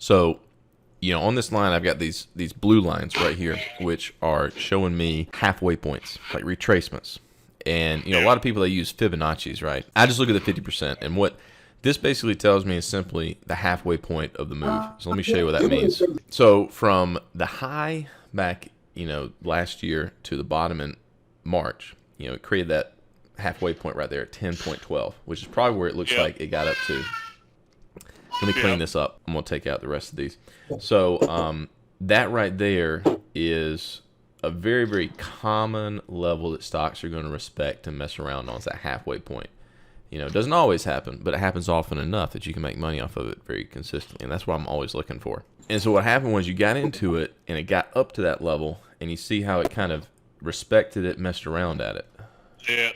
So, on this line, I've got these blue lines right here, which are showing me halfway points, like retracements. And, a lot of people, they use Fibonacci's, right? I just look at the 50%. And what this basically tells me is simply the halfway point of the move. So let me show you what that means. So from the high back, last year to the bottom in March, it created that halfway point right there at 10.12, which is probably where it looks like it got up to. Let me clean this up. I'm going to take out the rest of these. So that right there is a very, very common level that stocks are going to respect and mess around on. It's that halfway point. It doesn't always happen, but it happens often enough that you can make money off of it very consistently. And that's what I'm always looking for. And so what happened was you got into it and it got up to that level, and you see how it kind of respected it, messed around at it. Yeah.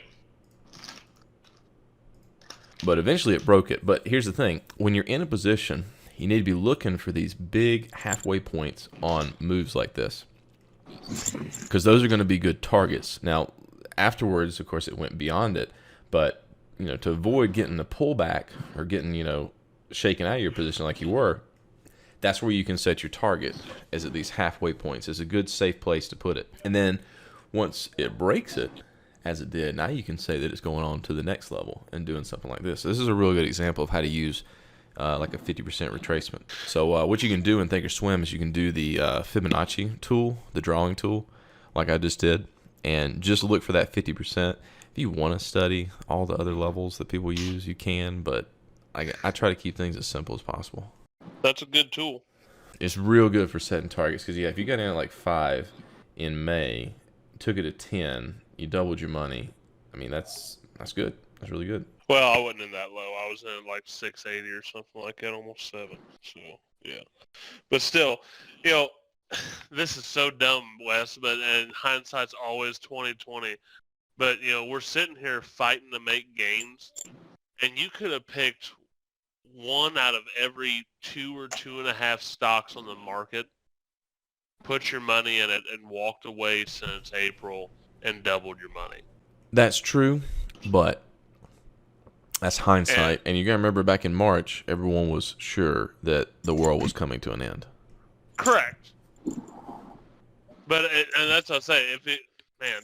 But eventually it broke it. But here's the thing. When you're in a position, you need to be looking for these big halfway points on moves like this, because those are going to be good targets. Now, afterwards, of course, it went beyond it. But, to avoid getting the pullback or getting, shaken out of your position like you were, that's where you can set your target, is at these halfway points. It's a good, safe place to put it. And then once it breaks it, as it did, now you can say that it's going on to the next level and doing something like this. So this is a really good example of how to use like a 50% retracement. So what you can do in Thinkorswim is you can do the Fibonacci tool, the drawing tool, like I just did, and just look for that 50%. If you want to study all the other levels that people use, you can, but I try to keep things as simple as possible. That's a good tool. It's real good for setting targets because, if you got in at like 5 in May, took it to 10, you doubled your money. I mean, that's good. That's really good. Well, I wasn't in that low. I was in like 680 or something like that, almost 7. So, yeah. But still, this is so dumb, Wes, and hindsight's always 20/20. But, we're sitting here fighting to make gains, and you could have picked one out of every 2 or 2.5 stocks on the market, put your money in it, and walked away since April and doubled your money. That's true, but that's hindsight. And you got to remember back in March, everyone was sure that the world was coming to an end. Correct. But, and that's what I say,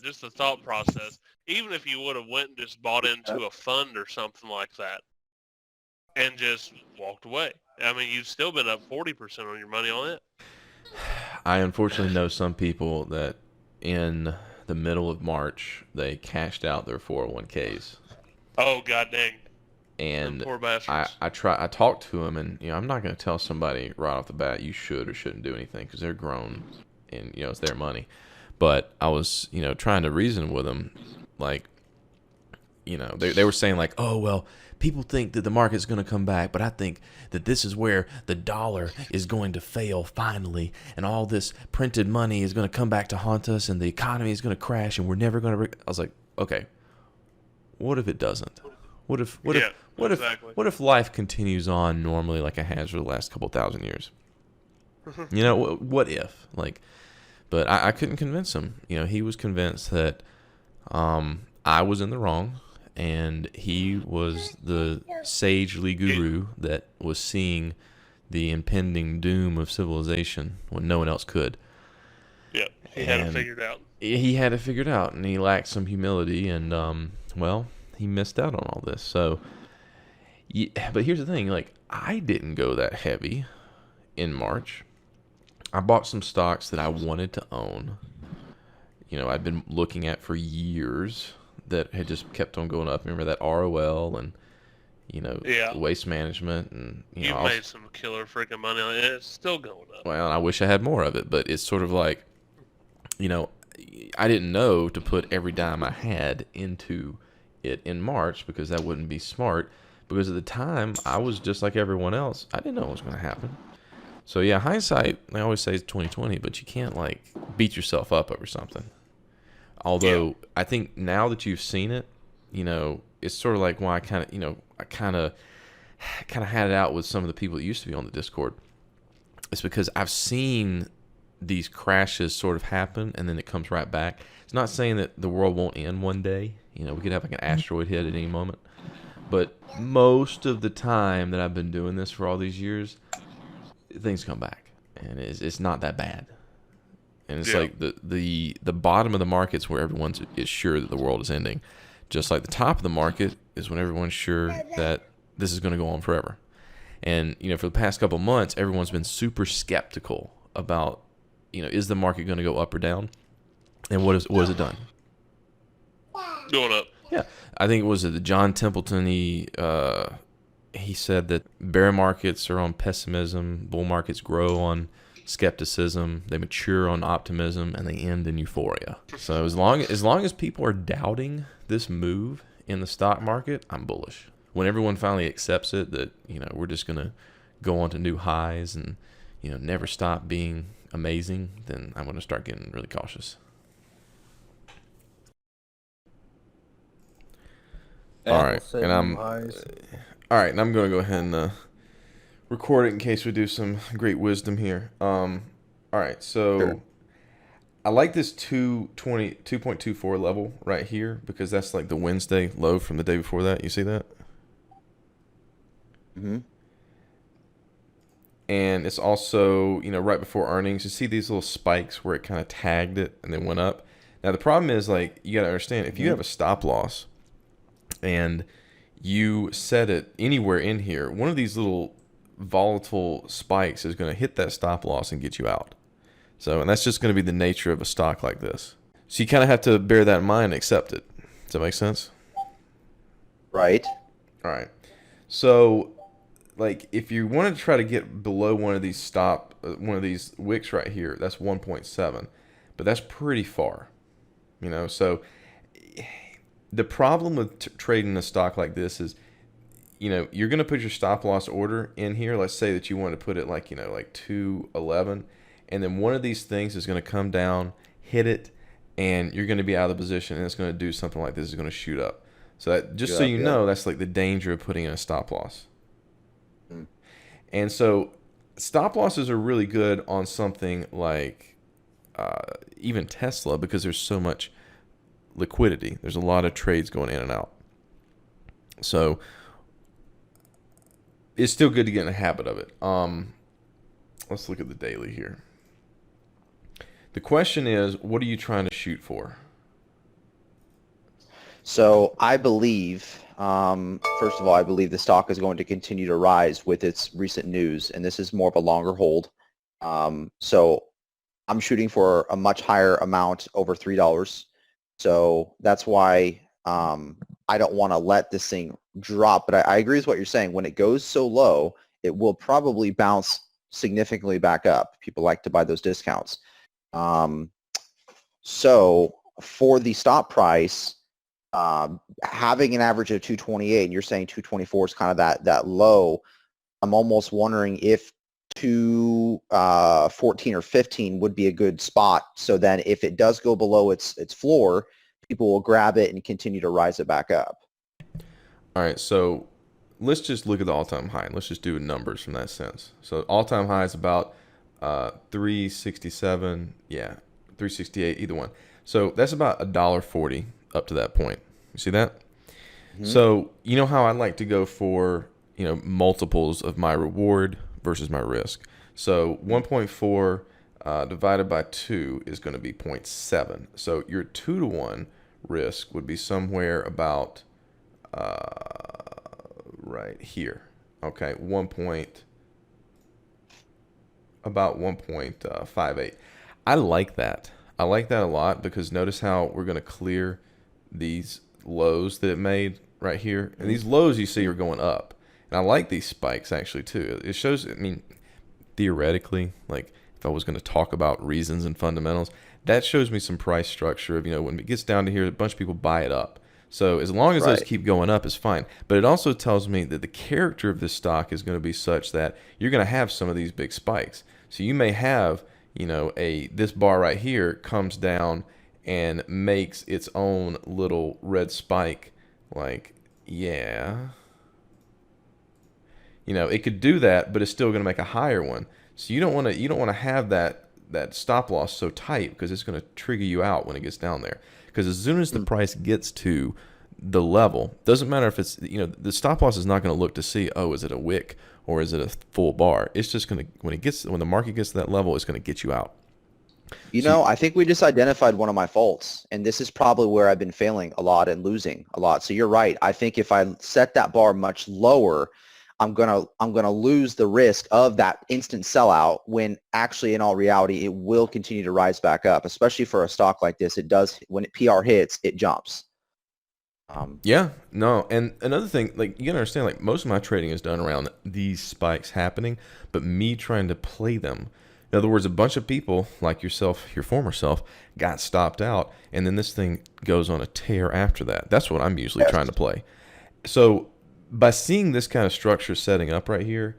just the thought process, even if you would have went and just bought into a fund or something like that and just walked away, I mean, you've still been up 40% on your money on it. I unfortunately know some people that in the middle of March, they cashed out their 401ks. Oh, god dang. And poor bastards. I talked to them, and I'm not going to tell somebody right off the bat you should or shouldn't do anything because they're grown and it's their money. But I was trying to reason with them, like they were saying like, oh well, people think that the market's going to come back, but I think that this is where the dollar is going to fail finally, and all this printed money is going to come back to haunt us, and the economy is going to crash, and we're never going to. I was like, okay, what if it doesn't? What if life continues on normally like it has for the last couple thousand years? What if? But I couldn't convince him. He was convinced that I was in the wrong, and he was the sagely guru that was seeing the impending doom of civilization when no one else could. Yeah, he had it figured out. He had it figured out, and he lacked some humility, and he missed out on all this. So, but here's the thing: I didn't go that heavy in March. I bought some stocks that I wanted to own. I'd been looking at for years that had just kept on going up. Remember that ROL and, waste management. And, You've made some killer freaking money on it. It's still going up. Well, I wish I had more of it, but it's sort of like, I didn't know to put every dime I had into it in March because that wouldn't be smart. Because at the time, I was just like everyone else. I didn't know what was going to happen. So yeah, hindsight, I always say it's 20/20, but you can't beat yourself up over something. Although I think now that you've seen it, it's sort of like why I kind of had it out with some of the people that used to be on the Discord. It's because I've seen these crashes sort of happen, and then it comes right back. It's not saying that the world won't end one day. We could have an asteroid hit at any moment. But most of the time that I've been doing this for all these years, things come back, and it's not that bad. And it's Yeah. like the bottom of the market's where everyone is sure that the world is ending. Just like the top of the market is when everyone's sure that this is going to go on forever. And, for the past couple months, everyone's been super skeptical about, is the market going to go up or down? And what has it done? Going up. Yeah. I think it was the John Templeton, he said that bear markets are on pessimism, bull markets grow on skepticism, they mature on optimism, and they end in euphoria. So as long as people are doubting this move in the stock market, I'm bullish. When everyone finally accepts it, that we're just gonna go on to new highs and never stop being amazing, then I'm gonna start getting really cautious. All right, and I'm gonna go ahead and record it in case we do some great wisdom here. All right, so sure. I like this 2.24 level right here because that's like the Wednesday low from the day before that. You see that? Mm-hmm. And it's also, right before earnings, you see these little spikes where it kind of tagged it and then went up. Now, the problem is, like, you got to understand, if you have a stop loss and you set it anywhere in here, one of these little volatile spikes is going to hit that stop loss and get you out. So, and that's just going to be the nature of a stock like this. So you kind of have to bear that in mind and accept it. Does that make sense? Right. All right. So, like, if you wanted to try to get below one of these wicks right here, that's 1.7, but that's pretty far, So, the problem with trading a stock like this is, you're going to put your stop loss order in here. Let's say that you want to put it like 211, and then one of these things is going to come down, hit it, and you're going to be out of the position, and it's going to do something like this. It's going to shoot up. So that, just so you know, that's like the danger of putting in a stop loss. And so stop losses are really good on something like even Tesla, because there's so much liquidity. There's a lot of trades going in and out. So it's still good to get in the habit of it. Let's look at the daily here. The question is, what are you trying to shoot for? So I believe, first of all, I believe the stock is going to continue to rise with its recent news, and this is more of a longer hold. So I'm shooting for a much higher amount, over $3. So that's why I don't want to let this thing drop. But I agree with what you're saying. When it goes so low, it will probably bounce significantly back up. People like to buy those discounts. So for the stop price, having an average of 228, and you're saying 224 is kind of that low, I'm almost wondering if 214 or 15 would be a good spot. So then if it does go below its floor, people will grab it and continue to rise it back up. All right, so let's just look at the all-time high. Let's just do numbers from that sense. So all-time high is about 367, 368, either one. So that's about $1.40 up to that point. You see that? Mm-hmm. So you know how I like to go for multiples of my reward versus my risk. So 1.4 divided by 2 is going to be 0.7. So your 2-to-1 risk would be somewhere about right here. Okay, about 1.58. I like that. I like that a lot because notice how we're going to clear these lows that it made right here. And these lows you see are going up. And I like these spikes actually too. It shows, theoretically, like if I was going to talk about reasons and fundamentals, that shows me some price structure of, when it gets down to here, a bunch of people buy it up. So as long as those keep going up is fine. But it also tells me that the character of this stock is going to be such that you're going to have some of these big spikes. So you may have, this bar right here comes down and makes its own little red spike. Like, it could do that, but it's still going to make a higher one. So you don't want to have that stop loss so tight because it's going to trigger you out when it gets down there. Because as soon as the price gets to the level, doesn't matter if it's, the stop loss is not going to look to see, is it a wick or is it a full bar? It's just going to, when the market gets to that level, it's going to get you out. I think we just identified one of my faults, and this is probably where I've been failing a lot and losing a lot. So you're right. I think if I set that bar much lower, I'm gonna lose the risk of that instant sellout when actually in all reality it will continue to rise back up, especially for a stock like this. It does, when PR hits, it jumps. Yeah, no, and another thing, like you gotta understand, like most of my trading is done around these spikes happening, but me trying to play them. In other words, a bunch of people like yourself, your former self, got stopped out, and then this thing goes on a tear after that. That's what I'm usually trying to play. So by seeing this kind of structure setting up right here,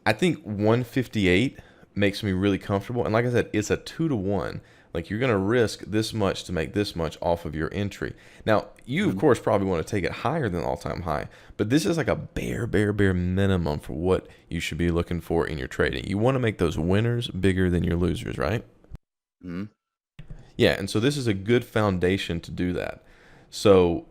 I think 158 makes me really comfortable. And like I said, it's a 2-to-1. Like you're going to risk this much to make this much off of your entry. Now, you of course probably want to take it higher than all-time high, but this is like a bare minimum for what you should be looking for in your trading. You want to make those winners bigger than your losers, right? Mm-hmm. Yeah, and so this is a good foundation to do that. So,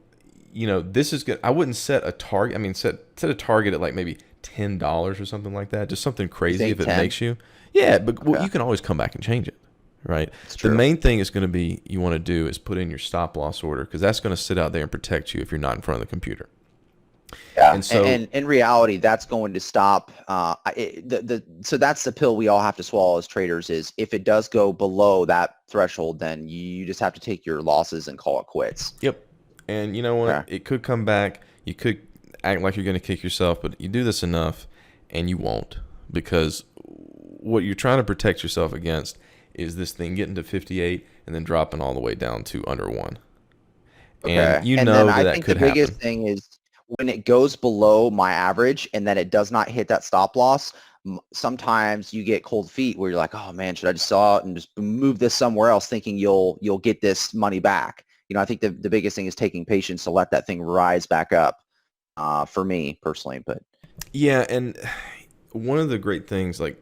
this is good. I wouldn't set a target. I mean, set a target at like maybe $10 or something like that. Just something crazy if it 10? makes you. Yeah, but well, you can always come back and change it, right? The main thing is going to be you want to do is put in your stop loss order because that's going to sit out there and protect you if you're not in front of the computer. Yeah, and so and in reality, that's going to stop. So that's the pill we all have to swallow as traders. Is if it does go below that threshold, then you just have to take your losses and call it quits. Yep. And you know what? It could come back. You could act like you're going to kick yourself, but you do this enough, and you won't, because what you're trying to protect yourself against is this thing getting to 58 and then dropping all the way down to under 1. Okay. And then I that think could the biggest happen. thing is when it goes below my average and then it does not hit that stop loss. Sometimes you get cold feet where you're like, oh man, should I just sell it and just move this somewhere else, thinking you'll get this money back? I think the biggest thing is taking patience to let that thing rise back up. For me personally, but yeah, and one of the great things, like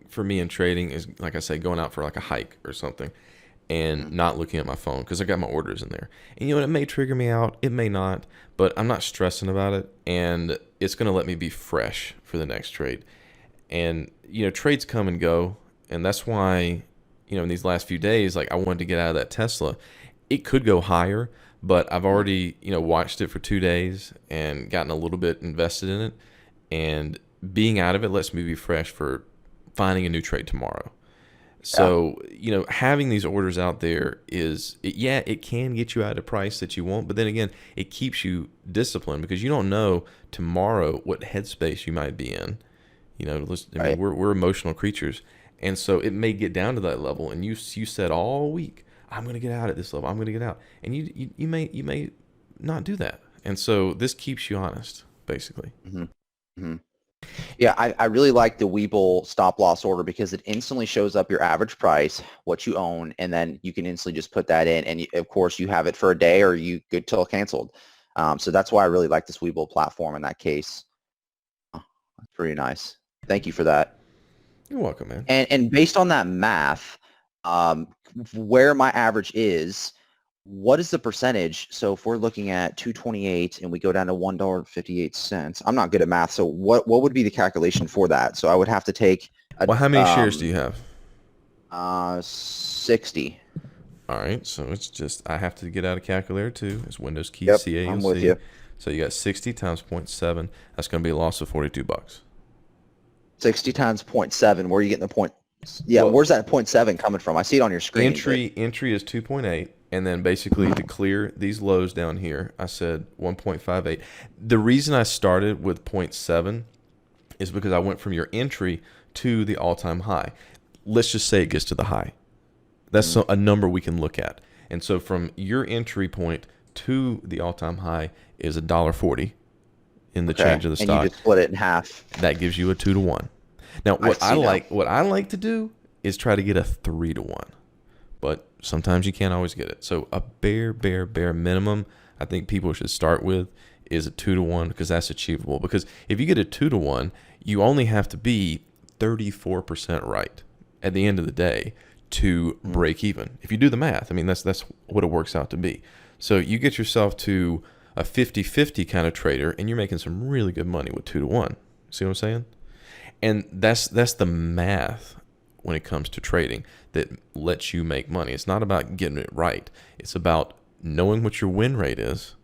for me in trading, is like I say, going out for like a hike or something, and not looking at my phone because I got my orders in there. And it may trigger me out, it may not, but I'm not stressing about it, and it's going to let me be fresh for the next trade. And trades come and go, and that's why in these last few days, like I wanted to get out of that Tesla. It could go higher, but I've already, watched it for 2 days and gotten a little bit invested in it. And being out of it lets me be fresh for finding a new trade tomorrow. So, having these orders out there it can get you at a price that you want. But then again, it keeps you disciplined because you don't know tomorrow what headspace you might be in. We're emotional creatures. And so it may get down to that level. And you said all week, I'm going to get out at this level. I'm going to get out. And you may not do that. And so this keeps you honest, basically. Mm-hmm. Mm-hmm. Yeah, I really like the Webull stop loss order because it instantly shows up your average price, what you own, and then you can instantly just put that in. And of course, you have it for a day or you good till canceled. So that's why I really like this Webull platform in that case. That's pretty nice. Thank you for that. You're welcome, man. And based on that math, where my average is, what is the percentage? So if we're looking at 228 and we go down to $1.58, I'm not good at math. So what would be the calculation for that? So I would have to take how many shares do you have? 60. All right. So it's just, I have to get out a calculator too. It's Windows key Yep, CALC. I'm with you. So you got 60 times 0.7. That's going to be a loss of $42. 60 times 0.7. Where are you getting the point? Yeah, Well, where's that 0.7 coming from? I see it on your screen. Entry is 2.8, and then basically to clear these lows down here, I said 1.58. The reason I started with 0.7 is because I went from your entry to the all-time high. Let's just say it gets to the high. That's a number we can look at. And so from your entry point to the all-time high is $1.40 in the change of the stock. And you just split it in half. That gives you a 2-to-1. Now, what I like to do is try to get a 3-to-1, but sometimes you can't always get it. So a bare minimum I think people should start with is a 2-to-1 because that's achievable. Because if you get a 2-to-1, you only have to be 34% right at the end of the day to break even. If you do the math, I mean that's what it works out to be. So you get yourself to a 50-50 kind of trader, and you're making some really good money with 2-to-1. See what I'm saying? And that's the math when it comes to trading that lets you make money. It's not about getting it right. It's about knowing what your win rate is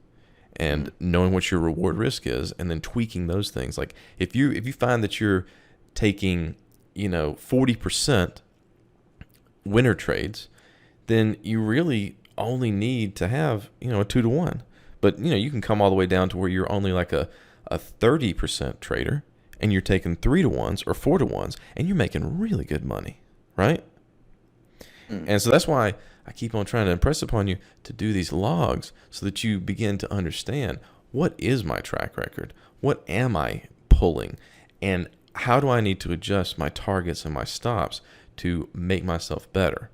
and knowing what your reward risk is, and then tweaking those things. Like if you find that you're taking 40% winner trades, then you really only need to have a 2-to-1. But you can come all the way down to where you're only like a 30% trader, and you're taking 3-to-1s or 4-to-1s, and you're making really good money, right? And so that's why I keep on trying to impress upon you to do these logs so that you begin to understand, what is my track record? What am I pulling? And how do I need to adjust my targets and my stops to make myself better?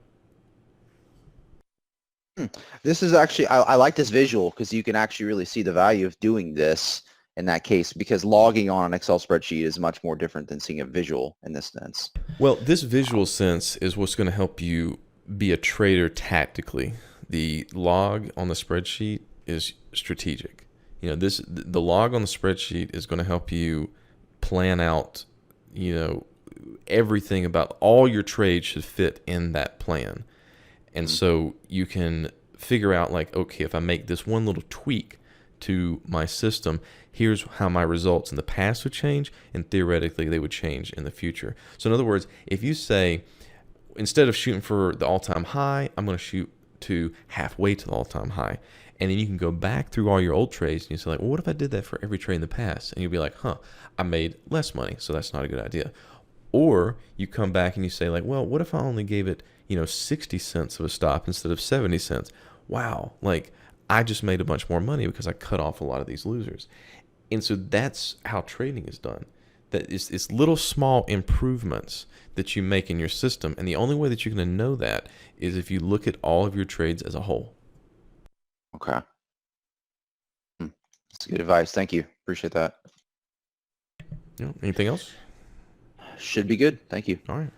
This is actually, I like this visual because you can actually really see the value of doing this in that case, because logging on an Excel spreadsheet is much more different than seeing a visual in this sense. Well, this visual sense is what's going to help you be a trader tactically. The log on the spreadsheet is strategic. The log on the spreadsheet is going to help you plan out, everything about all your trades should fit in that plan. And so you can figure out like, okay, if I make this one little tweak to my system, here's how my results in the past would change, and theoretically they would change in the future. So in other words, if you say, instead of shooting for the all-time high, I'm going to shoot to halfway to the all-time high. And then you can go back through all your old trades and you say like, well, what if I did that for every trade in the past? And you'll be like, I made less money, so that's not a good idea. Or you come back and you say like, well, what if I only gave it 60 cents of a stop instead of 70 cents? Wow, like I just made a bunch more money because I cut off a lot of these losers. And so that's how trading is done. That it's little small improvements that you make in your system. And the only way that you're going to know that is if you look at all of your trades as a whole. Okay. That's good advice. Thank you. Appreciate that. Anything else? Should be good. Thank you. All right.